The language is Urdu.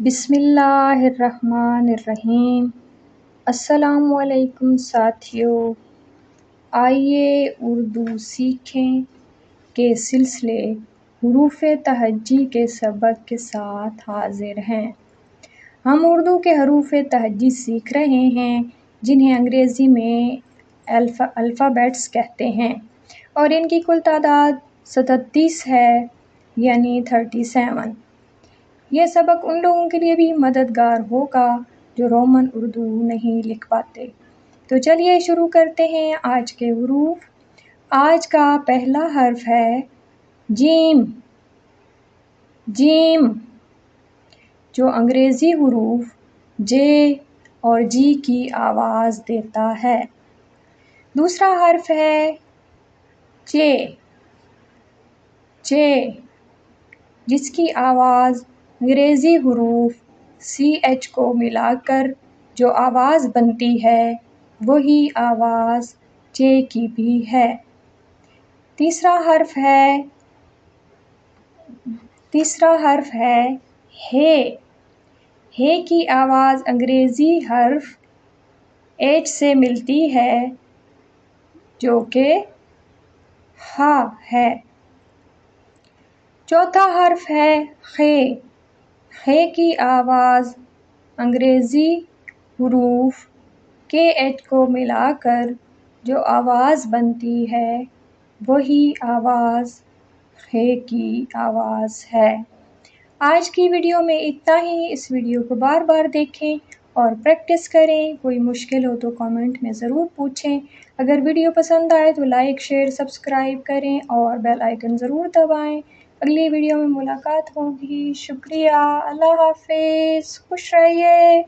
بسم اللہ الرحمن الرحیم۔ السلام علیکم ساتھیو، آئیے اردو سیکھیں کے سلسلے حروف تہجی کے سبق کے ساتھ حاضر ہیں۔ ہم اردو کے حروف تہجی سیکھ رہے ہیں جنہیں انگریزی میں الفابیٹس کہتے ہیں، اور ان کی کل تعداد 37 ہے، یعنی 37۔ یہ سبق ان لوگوں کے لیے بھی مددگار ہوگا جو رومن اردو نہیں لکھ پاتے۔ تو چلیے شروع کرتے ہیں آج کے حروف۔ آج کا پہلا حرف ہے جیم۔ جیم جو انگریزی حروف جے اور جی کی آواز دیتا ہے۔ دوسرا حرف ہے چے۔ چے جس کی آواز انگریزی حروف سی ایچ کو ملا کر جو آواز بنتی ہے وہی آواز چے کی بھی ہے۔ تیسرا حرف ہے ہے۔ ہے کی آواز انگریزی حرف ایچ سے ملتی ہے جو کہ ہا ہے۔ چوتھا حرف ہے خے۔ خے کی آواز انگریزی حروف کے ایچ کو ملا کر جو آواز بنتی ہے وہی آواز خے کی آواز ہے۔ آج کی ویڈیو میں اتنا ہی۔ اس ویڈیو کو بار بار دیکھیں اور پریکٹس کریں۔ کوئی مشکل ہو تو کامنٹ میں ضرور پوچھیں۔ اگر ویڈیو پسند آئے تو لائک، شیئر، سبسکرائب کریں اور بیل آئیکن ضرور دبائیں۔ اگلی ویڈیو میں ملاقات ہوگی۔ شکریہ۔ اللہ حافظ۔ خوش رہیے۔